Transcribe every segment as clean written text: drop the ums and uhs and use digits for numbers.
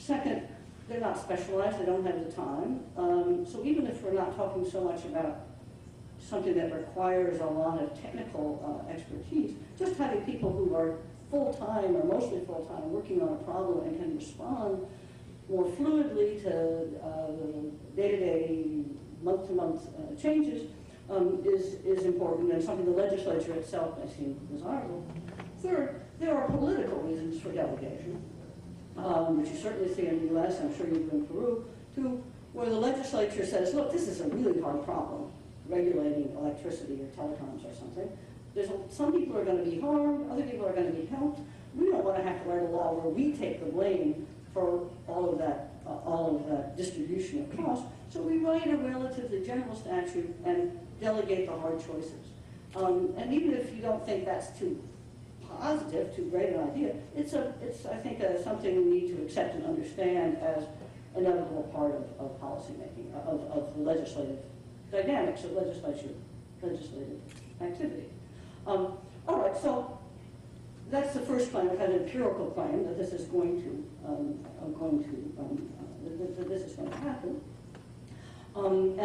Second, they're not specialized, they don't have the time. So even if we're not talking so much about something that requires a lot of technical expertise, just having people who are full-time or mostly full-time working on a problem and can respond more fluidly to day-to-day, month-to-month changes is important, and something the legislature itself may seem desirable. Third, there are political reasons for delegation, which you certainly see in the US, I'm sure you do in Peru, too, where the legislature says, look, this is a really hard problem, regulating electricity or telecoms or something. Some people are going to be harmed, other people are going to be helped. We don't want to have to write a law where we take the blame for all of that distribution of cost. So we write a relatively general statute and delegate the hard choices. And even if you don't think that's too positive, too great an idea, it's I think, something we need to accept and understand as an inevitable part of policy making, of the legislative dynamics of legislative activity. All right, so that's the first claim, a kind of empirical claim that this is going to happen, and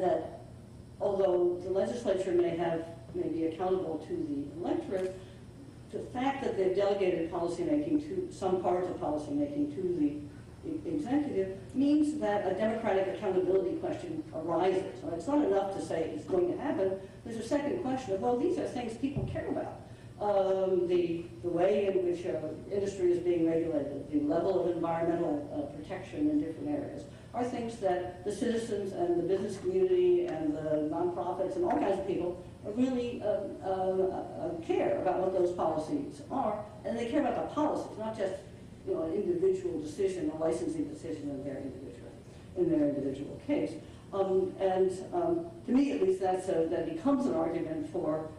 that although the legislature may be accountable to the electorate, the fact that they've delegated policymaking to some parts of policymaking to the executive means that a democratic accountability question arises. So it's not enough to say it's going to happen. There's a second question of, well, these are things people care about. The way in which industry is being regulated, the level of environmental protection in different areas, are things that the citizens and the business community and the nonprofits and all kinds of people really care about what those policies are, and they care about the policies, not just an individual decision, a licensing decision in their individual case. To me, at least, that becomes an argument for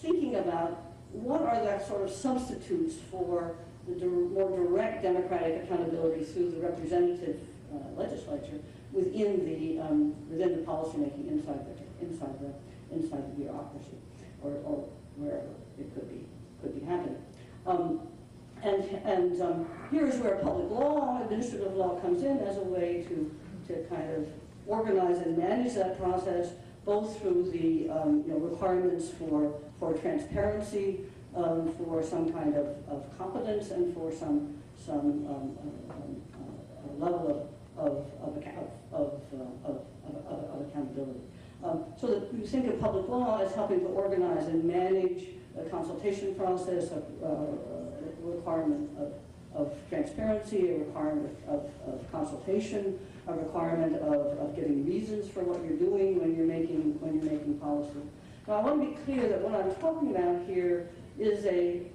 thinking about what are the sort of substitutes for the more direct democratic accountability through the representative legislature within the policymaking inside the bureaucracy, or wherever it could be happening. Here is where public law, administrative law, comes in as a way to kind of organize and manage that process, both through the requirements for transparency, for some kind of competence, and for some level of accountability. So that you think of public law as helping to organize and manage a consultation process, a requirement of transparency, a requirement of consultation, a requirement of giving reasons for what you're doing when you're making policy. Now, I want to be clear that what I'm talking about here is a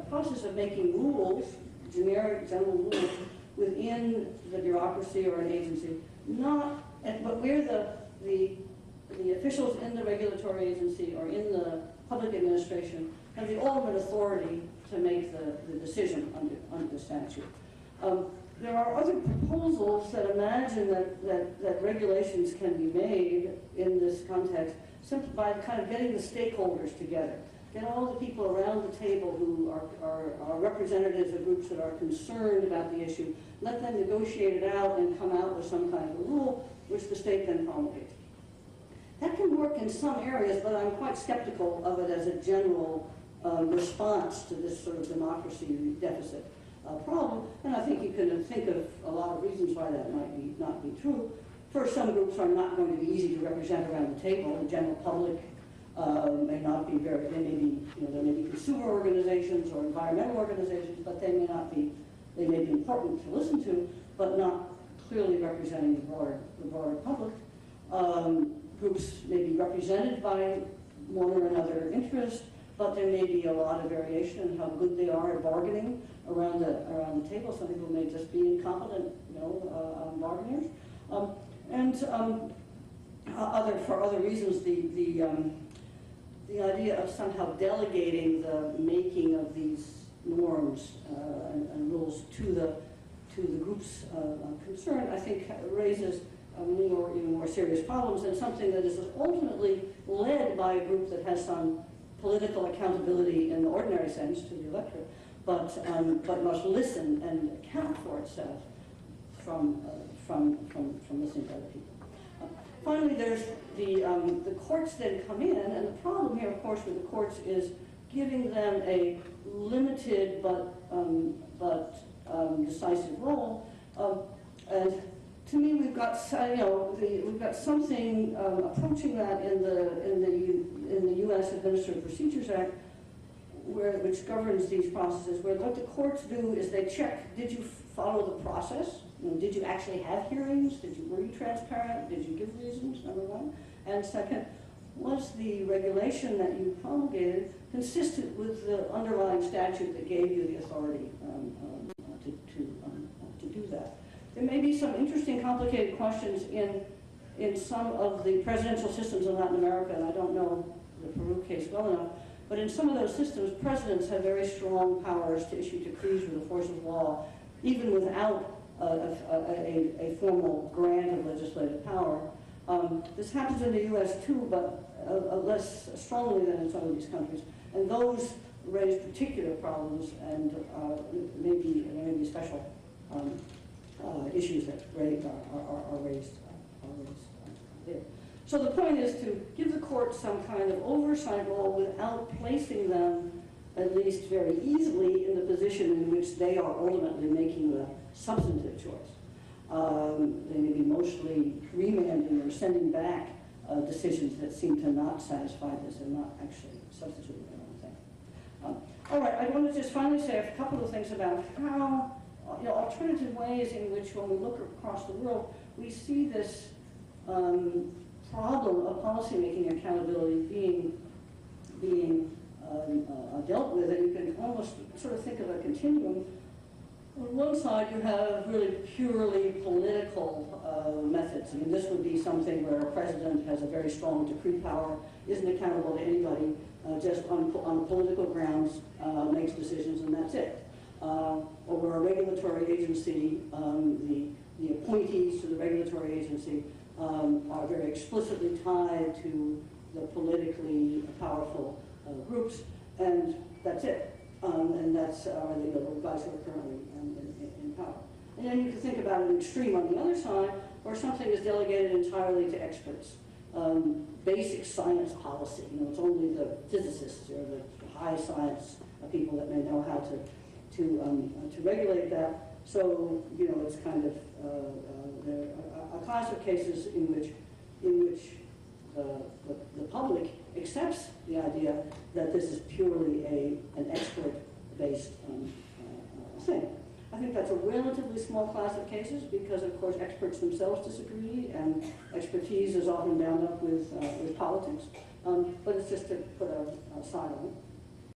process of making rules, general rules, within the bureaucracy or an agency, but where the officials in the regulatory agency or in the public administration have the ultimate authority to make the decision under the statute. There are other proposals that imagine that regulations can be made in this context simply by kind of getting the stakeholders together. Get all the people around the table who are representatives of groups that are concerned about the issue, let them negotiate it out and come out with some kind of a rule, which the state then promulgates. That can work in some areas, but I'm quite skeptical of it as a general response to this sort of democracy deficit problem, and I think you can think of a lot of reasons why that might not be true. First, some groups are not going to be easy to represent around the table. The general public may not be there may be consumer organizations or environmental organizations, but they may be important to listen to, but not clearly representing the broader public. Groups may be represented by one or another interest, but there may be a lot of variation in how good they are at bargaining around the table. Some people may just be incompetent, bargainers, for other reasons, the idea of somehow delegating the making of these norms and rules to the groups concerned, I think, raises even more serious problems, and something that is ultimately led by a group that has some political accountability in the ordinary ordinary sense to the electorate, but must listen and account for itself from listening to other people. Finally, there's the courts then come in, and the problem here, of course, with the courts is giving them a limited but decisive role. And to me, we've got we've got something approaching that in the U.S. Administrative Procedures Act, which governs these processes. Where what the courts do is they check: did you follow the process? Did you actually have hearings? Were you transparent? Did you give reasons? Number one, and second, was the regulation that you promulgated consistent with the underlying statute that gave you the authority to do that? There may be some interesting, complicated questions in some of the presidential systems in Latin America, and I don't know the Peru case well enough, but in some of those systems, presidents have very strong powers to issue decrees with the force of law, even without a formal grant of legislative power. This happens in the U.S. too, but less strongly than in some of these countries, and those raise particular problems, and maybe special issues that are raised there. So the point is to give the courts some kind of oversight role without placing them, at least very easily, in the position in which they are ultimately making the substantive choice. They may be mostly remanding or sending back decisions that seem to not satisfy this and not actually substituting their own thing. All right, I want to just finally say a couple of things about how alternative ways in which, when we look across the world, we see this problem of policymaking accountability being dealt with, and you can almost sort of think of a continuum. On one side, you have really purely political methods. I mean, this would be something where a president has a very strong decree power, isn't accountable to anybody, just on political grounds makes decisions, and that's it. Or where a regulatory agency, the appointees to the regulatory agency are very explicitly tied to the politically powerful groups, and that's it. And that's the guys who are currently in power. And then you can think about an extreme on the other side, where something is delegated entirely to experts. Basic science policy, it's only the physicists or the high science people that may know how to regulate that. So it's kind of a class of cases in which the public accepts the idea that this is purely an expert-based thing. I think that's a relatively small class of cases because, of course, experts themselves disagree, and expertise is often bound up with politics. But it's just to put a sign on it.